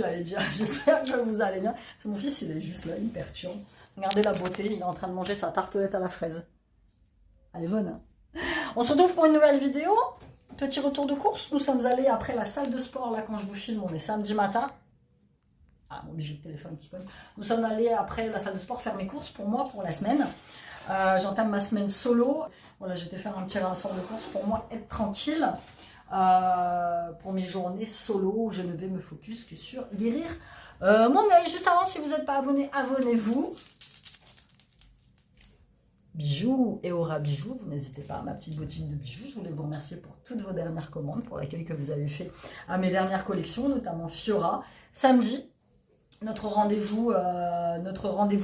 j'allais dire. J'espère que vous allez bien. Mon fils, il est juste là, il me perturbe. Regardez la beauté, il est en train de manger sa tartelette à la fraise. Elle est bonne, hein. On se retrouve pour une nouvelle vidéo. Petit retour de course. Nous sommes allés après la salle de sport, là, quand je vous filme, on est samedi matin. Ah, mon bijou de téléphone qui cogne. Nous sommes allés après la salle de sport faire mes courses pour moi, pour la semaine. J'entame ma semaine solo. Voilà, j'étais faire un petit rassemble de courses pour moi, être tranquille. Pour mes journées solo où je ne vais me focus que sur guérir mon œil. Juste avant, si vous n'êtes pas abonné, abonnez-vous. Bijoux et Aura Bijoux, vous n'hésitez pas, ma petite boutique de bijoux. Je voulais vous remercier pour toutes vos dernières commandes, pour l'accueil que vous avez fait à mes dernières collections, notamment Fiora. Samedi, notre rendez-vous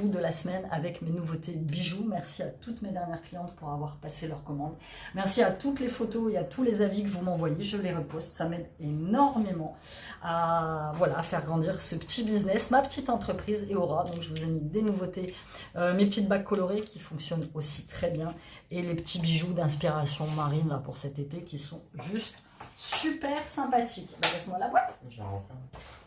de la semaine avec mes nouveautés bijoux. Merci à toutes mes dernières clientes pour avoir passé leurs commandes. Merci à toutes les photos et à tous les avis que vous m'envoyez. Je les reposte. Ça m'aide énormément à, voilà, à faire grandir ce petit business, ma petite entreprise Aura. Donc je vous ai mis des nouveautés, mes petites bagues colorées qui fonctionnent aussi très bien et les petits bijoux d'inspiration marine là, pour cet été qui sont juste super sympathiques. Bah, laisse-moi la boîte. Je la referme.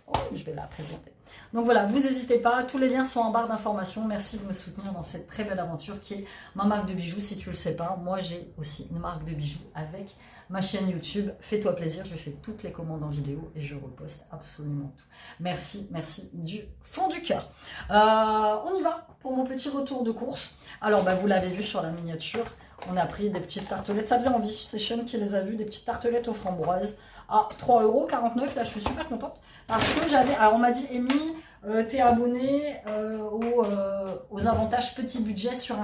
Oh, je vais la présenter. Donc voilà, vous n'hésitez pas, tous les liens sont en barre d'informations. Merci de me soutenir dans cette très belle aventure qui est ma marque de bijoux. Si tu ne le sais pas, moi j'ai aussi une marque de bijoux avec ma chaîne YouTube. Fais-toi plaisir, je fais toutes les commandes en vidéo et je reposte absolument tout. Merci, merci du fond du cœur. On y va pour mon petit retour de course. Alors bah, vous l'avez vu sur la miniature, on a pris des petites tartelettes. Ça faisait envie, c'est Sean qui les a vues, des petites tartelettes aux framboises à 3,49 €. Là je suis super contente. Parce que j'avais, alors on m'a dit, Amy, t'es abonné aux avantages petit budget sur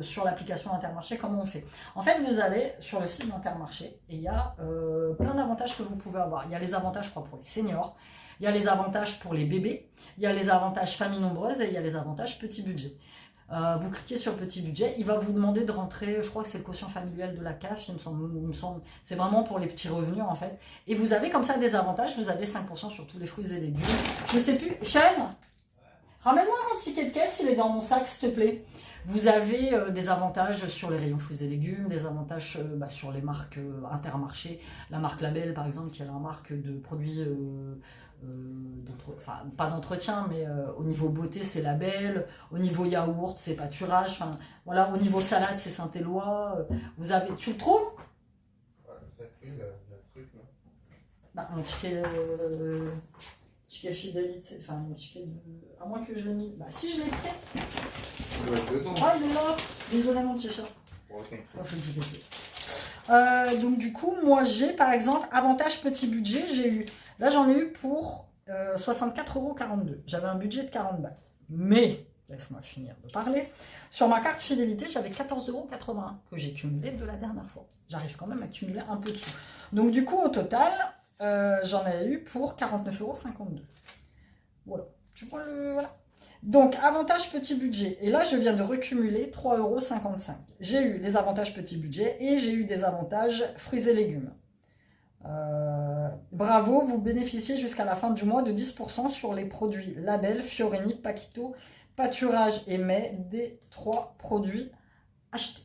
sur l'application Intermarché, comment on fait? En fait, vous allez sur le site d'Intermarché et il y a plein d'avantages que vous pouvez avoir. Il y a les avantages, je crois, pour les seniors, il y a les avantages pour les bébés, il y a les avantages famille nombreuse et il y a les avantages petit budget. Vous cliquez sur petit budget, il va vous demander de rentrer, je crois que c'est le quotient familial de la CAF, il me semble, c'est vraiment pour les petits revenus en fait. Et vous avez comme ça des avantages, vous avez 5% sur tous les fruits et légumes. Je ne sais plus, Shane, ramène-moi mon ticket de caisse, il est dans mon sac s'il te plaît. Vous avez des avantages sur les rayons fruits et légumes, des avantages sur les marques Intermarché, la marque Label par exemple, qui est la marque de produits... enfin pas d'entretien mais au niveau beauté c'est Label, au niveau yaourt c'est Pâturage, enfin voilà, au niveau salade c'est Saint-Éloi, vous avez, tu le trouves? Ouais, ça pris le truc là. Bah, un ticket fidélité, enfin un ticket de... à moins que je l'ai mis, bah si je l'ai pris. Ça doit être dedans. Ah il est là, désolé mon petit chat. Ok. Oh, je dis donc du coup moi j'ai par exemple avantage petit budget, j'ai eu, là j'en ai eu pour 64,42 €, j'avais un budget de 40 balles, mais laisse-moi finir de parler, sur ma carte fidélité j'avais 14,81 € que j'ai cumulé de la dernière fois, j'arrive quand même à cumuler un peu de sous, donc du coup au total j'en ai eu pour 49,52 €. Voilà, tu vois le... voilà. Donc, avantage petit budget. Et là, je viens de recumuler 3,55 €. J'ai eu les avantages petit budget et j'ai eu des avantages fruits et légumes. Bravo, vous bénéficiez jusqu'à la fin du mois de 10% sur les produits Label, Fiorini, Paquito, Pâturage et Mai des 3 produits achetés.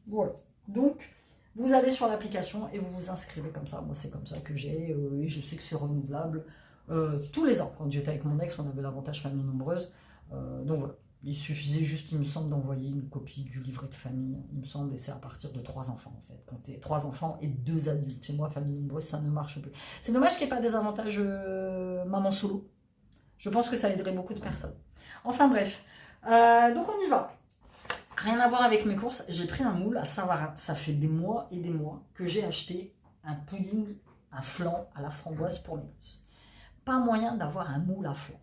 Voilà. Donc, vous allez sur l'application et vous vous inscrivez comme ça. Moi, c'est comme ça que j'ai et je sais que c'est renouvelable. Tous les ans, quand j'étais avec mon ex, on avait l'avantage famille nombreuse. Donc voilà, il suffisait juste, il me semble, d'envoyer une copie du livret de famille, il me semble, et c'est à partir de 3 enfants en fait. Comptez 3 enfants et 2 adultes. Chez moi, famille nombreuse, ça ne marche plus. C'est dommage qu'il n'y ait pas des avantages maman solo. Je pense que ça aiderait beaucoup de personnes. Enfin bref, donc on y va. Rien à voir avec mes courses, j'ai pris un moule à Saint-Varin. Ça fait des mois et des mois que j'ai acheté un pudding, un flan à la framboise pour mes gosses. Pas moyen d'avoir un moule à flan.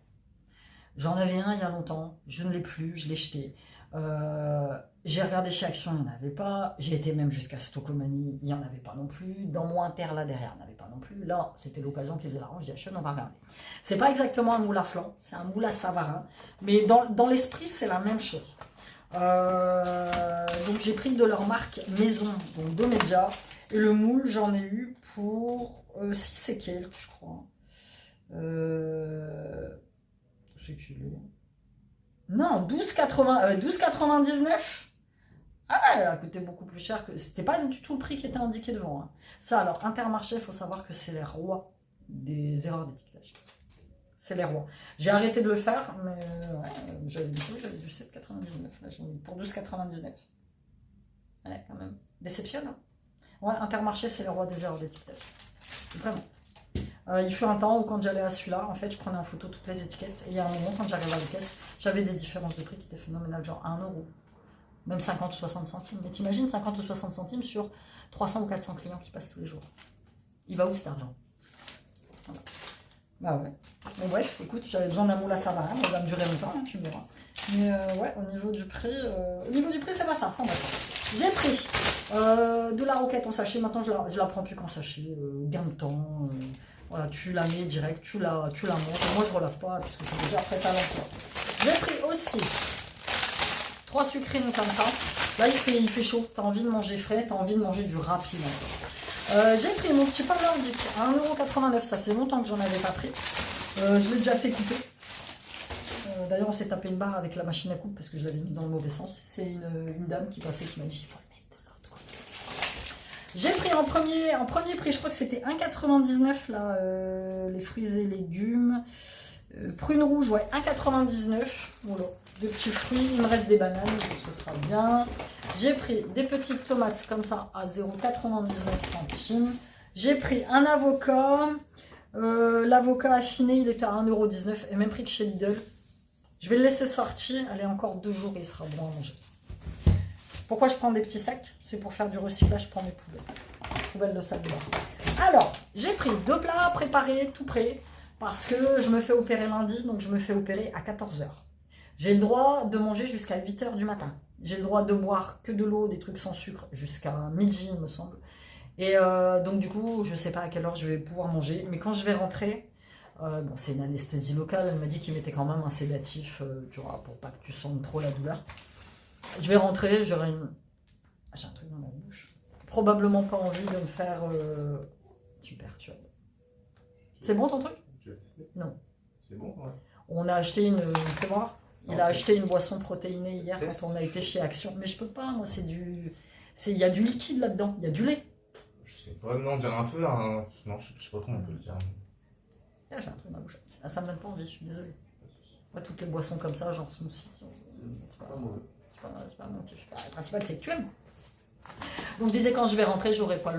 J'en avais un il y a longtemps, je ne l'ai plus, je l'ai jeté. J'ai regardé chez Action, il n'y en avait pas. J'ai été même jusqu'à Stocomanie, il n'y en avait pas non plus. Dans mon Inter, là derrière, il n'y en avait pas non plus. Là, c'était l'occasion qui faisait la range, j'ai dit Action, on va regarder. C'est pas exactement un moule à flan, c'est un moule à Savarin. Mais dans l'esprit, c'est la même chose. Donc j'ai pris de leur marque Maison, donc Domedia. Et le moule, j'en ai eu pour 6 et quelques, je crois. C'est qu'il est... Non, 12,99. Ah ouais, elle a coûté beaucoup plus cher que... C'était pas du tout le prix qui était indiqué devant. Hein. Ça, alors, Intermarché, il faut savoir que c'est les rois des erreurs d'étiquetage. c'est les rois. J'ai arrêté de le faire, mais ouais, j'avais du 7,99. Là, j'en ai pour 12,99. Ouais, quand même. Déception, hein. Ouais, Intermarché, c'est les rois des erreurs d'étiquetage. Vraiment. Il fut un temps où quand j'allais à celui-là, en fait, je prenais en photo toutes les étiquettes. Et il y a un moment, quand j'arrivais à la caisse, j'avais des différences de prix qui étaient phénoménales, genre 1 euro. Même 50 ou 60 centimes. Mais t'imagines 50 ou 60 centimes sur 300 ou 400 clients qui passent tous les jours. Il va où cet argent? Voilà. Bah ouais. Bon bref, écoute, j'avais besoin d'un moule à Savarin, ça va me durer longtemps, hein, tu me verras. Mais ouais, au niveau du prix, c'est pas ça. Enfin bref. J'ai pris de la roquette en sachet. Maintenant, je la prends plus qu'en sachet. Gain de temps. Voilà, tu la mets direct, tu la montes. Moi, je relave pas puisque c'est déjà prêt à l'emploi. J'ai pris aussi 3 sucrines comme ça. Là, il fait chaud. Tu as envie de manger frais, tu as envie de manger du rapide. J'ai pris mon petit pain nordique à 1,89 €. Ça faisait longtemps que j'en avais pas pris. Je l'ai déjà fait couper. D'ailleurs, on s'est tapé une barre avec la machine à coupe parce que je l'avais mis dans le mauvais sens. C'est une dame qui passait qui m'a dit il faut le mettre de l'autre côté. J'ai pris en premier prix, je crois que c'était 1,99 là, les fruits et légumes. Prunes rouges, ouais, 1,99. Voilà, de petits fruits. Il me reste des bananes, donc ce sera bien. J'ai pris des petites tomates comme ça à 0,99 centimes. J'ai pris un avocat. L'avocat affiné, il était à 1,19 € et même prix que chez Lidl. Je vais le laisser sortir. Allez, encore 2 jours et il sera bon à manger. Pourquoi je prends des petits sacs? C'est pour faire du recyclage, je prends mes poubelles. Poubelles de sac de bain. Alors, j'ai pris 2 plats préparés, tout prêts. Parce que je me fais opérer lundi, donc je me fais opérer à 14 h. J'ai le droit de manger jusqu'à 8 h du matin. J'ai le droit de boire que de l'eau, des trucs sans sucre, jusqu'à midi, il me semble. Et donc du coup, je ne sais pas à quelle heure je vais pouvoir manger. Mais quand je vais rentrer, bon, c'est une anesthésie locale, elle m'a dit qu'il mettait quand même un sédatif, tu vois, pour pas que tu sentes trop la douleur. Je vais rentrer, j'aurai une... J'ai un truc dans la bouche. Probablement pas envie de me faire... Tu me perturbes. C'est bon ton truc? Non. C'est bon, ouais. On a acheté une... Fais voir. Il a acheté une boisson protéinée hier quand on a été chez Action. Mais je peux pas, moi, c'est du... Il y a du liquide là-dedans, il y a du lait. Je sais pas, non, on dirait un peu un... Non, je sais pas comment on peut le dire. Ah, j'ai un truc dans ma bouche. Ah, ça me donne pas envie, je suis désolée. Moi, toutes les boissons comme ça, genre smoothie, c'est pas mauvais. C'est pas mon kiff. Le principal, c'est que tu aimes. Donc je disais, quand je vais rentrer, j'aurai pas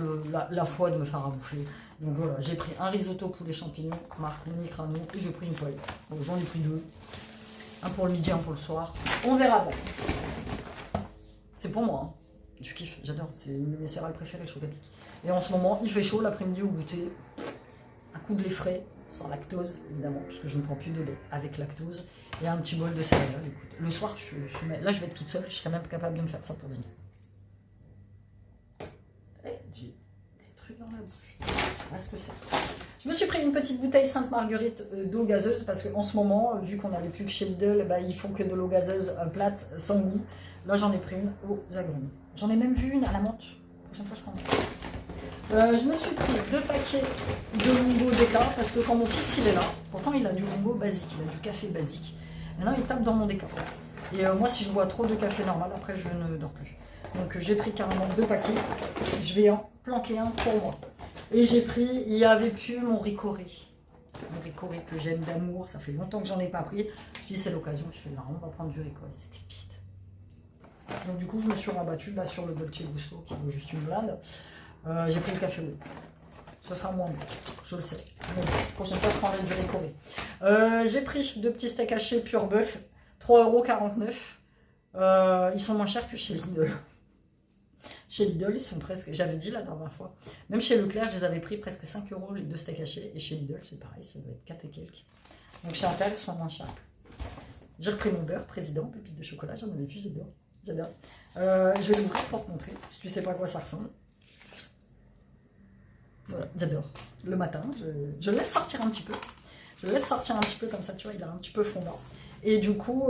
la foi de me faire à bouffer. Donc voilà, j'ai pris un risotto poulet champignons, marque Unicrano, et j'ai pris une poêle. Donc j'en ai pris 2. Un pour le midi, un pour le soir. On verra bien. C'est pour moi, hein. Je kiffe, j'adore. C'est une de mes céréales préférées, le choc à pic. Et en ce moment, il fait chaud l'après-midi au goûter. Un coup de lait frais, sans lactose, évidemment, puisque je ne prends plus de lait avec lactose. Et un petit bol de céréales. Écoute, le soir, là, je vais être toute seule. Je serais même capable de me faire ça pour dîner. J'ai des trucs dans la bouche. Je sais pas ce que c'est. Je me suis pris une petite bouteille Sainte-Marguerite d'eau gazeuse parce qu'en ce moment, vu qu'on n'avait plus que chez Lidl, bah, ils font que de l'eau gazeuse plate, sans goût. Là, j'en ai pris une aux agrumes. J'en ai même vu une à la menthe. La prochaine fois, je prendrai. Je me suis pris 2 paquets de Lungo Déca parce que quand mon fils il est là, pourtant il a du Lungo basique, il a du café basique. Maintenant, il tape dans mon Déca. Et moi, si je bois trop de café normal, après, je ne dors plus. Donc j'ai pris carrément 2 paquets, je vais en planquer un pour moi. Et j'ai pris, il y avait plus mon Ricoré. Mon Ricoré que j'aime d'amour, ça fait longtemps que j'en ai pas pris. Je dis c'est l'occasion, je fais là, on va prendre du Ricoré, c'était vite. Donc du coup je me suis rabattue là, sur le Dolce Gusto qui vaut juste une blinde. J'ai pris le café oui. Ce sera moins bon, je le sais. Donc, la prochaine fois je prendrai du Ricoré. J'ai pris 2 petits steaks hachés pur bœuf, 3,49 €. Ils sont moins chers que chez Lidl. Chez Lidl, ils sont presque, j'avais dit la dernière fois, même chez Leclerc, je les avais pris presque 5 € les 2 steaks hachés, et chez Lidl, c'est pareil, ça doit être 4 et quelques. Donc chez Inter, ils sont moins chers. J'ai repris mon beurre, président, pépite de chocolat, j'en avais plus, j'adore. J'adore. Je vais l'ouvrir pour te montrer, si tu sais pas à quoi ça ressemble. Voilà, j'adore. Le matin, je le laisse sortir un petit peu. Je le laisse sortir un petit peu comme ça, tu vois, il est un petit peu fondant. Et du coup,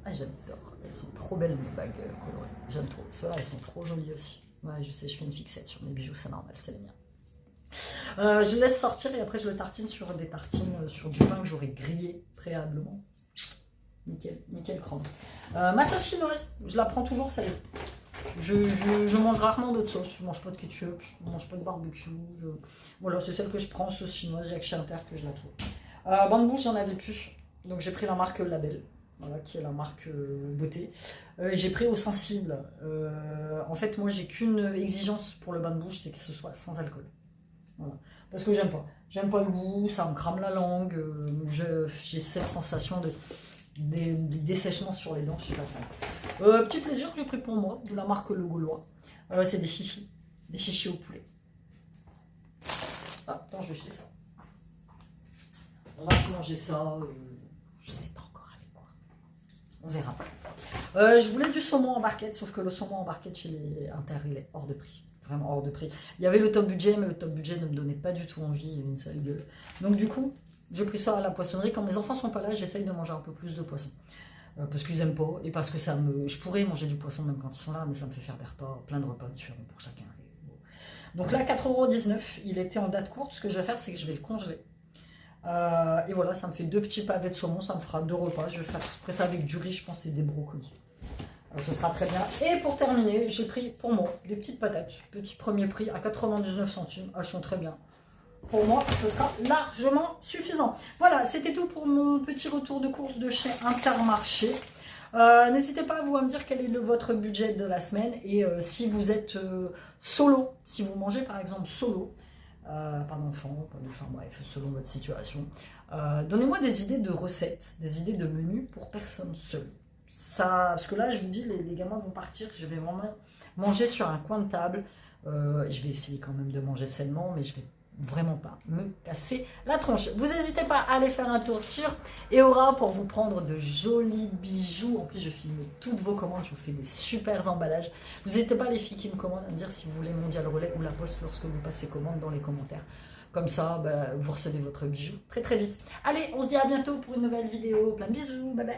j'adore. Elles sont trop belles les bagues colorées. J'aime trop. Ceux-là, elles sont trop jolies aussi. Ouais, je sais, je fais une fixette sur mes bijoux, c'est normal, c'est les miens. Je laisse sortir et après je le tartine sur des tartines sur du pain que j'aurais grillé préalablement. Nickel, nickel chrome. Ma sauce chinoise, je la prends toujours salée. Je mange rarement d'autres sauces. Je mange pas de ketchup, je mange pas de barbecue. Voilà, c'est celle que je prends, sauce chinoise. J'ai que chez Inter que je la trouve. Bain de bouche, j'en avais plus. Donc j'ai pris la marque Label, voilà, qui est la marque beauté. J'ai pris au sensible. En fait, moi, j'ai qu'une exigence pour le bain de bouche, c'est que ce soit sans alcool. Voilà. Parce que j'aime pas. J'aime pas le goût, ça me crame la langue. J'ai cette sensation de dessèchement sur les dents, je suis pas fan. Petit plaisir que j'ai pris pour moi, de la marque Le Gaulois. C'est des chichis. Des chichis au poulet. Ah, attends, je vais jeter ça. On va se manger ça. Je sais pas encore avec quoi. On verra. Je voulais du saumon en barquette, sauf que le saumon en barquette chez les Inter, il est hors de prix. Vraiment hors de prix. Il y avait le top budget, mais le top budget ne me donnait pas du tout envie. Il y avait une sale gueule. Donc du coup, j'ai pris ça à la poissonnerie. Quand mes enfants sont pas là, j'essaye de manger un peu plus de poisson. Parce qu'ils aiment pas. Et parce que ça me... Je pourrais manger du poisson même quand ils sont là, mais ça me fait faire des repas, plein de repas différents pour chacun. Donc là, 4,19 €. Il était en date courte. Ce que je vais faire, c'est que je vais le congeler. Et voilà, ça me fait 2 petits pavés de saumon, ça me fera 2 repas. Je ferai ça avec du riz, je pense, et des brocolis. Ce sera très bien. Et pour terminer, j'ai pris pour moi des petites patates. Petit premier prix à 99 centimes. Elles sont très bien. Pour moi, ce sera largement suffisant. Voilà, c'était tout pour mon petit retour de course de chez Intermarché. N'hésitez pas à me dire quel est votre budget de la semaine. Et si vous êtes solo, si vous mangez par exemple solo, pas d'enfant, enfin bref, selon votre situation. Donnez-moi des idées de recettes, des idées de menus pour personnes seules. Ça, parce que là, je vous dis, les gamins vont partir, je vais vraiment manger sur un coin de table. Je vais essayer quand même de manger sainement, mais je vais vraiment pas me casser la tronche. Vous n'hésitez pas à aller faire un tour sur Eora pour vous prendre de jolis bijoux. En plus, je filme toutes vos commandes, je vous fais des super emballages. Vous n'hésitez pas, les filles qui me commandent, à me dire si vous voulez Mondial Relais ou La Poste lorsque vous passez commande dans les commentaires. Comme ça, vous recevez votre bijou très très vite. Allez, on se dit à bientôt pour une nouvelle vidéo. Plein de bisous, bye bye.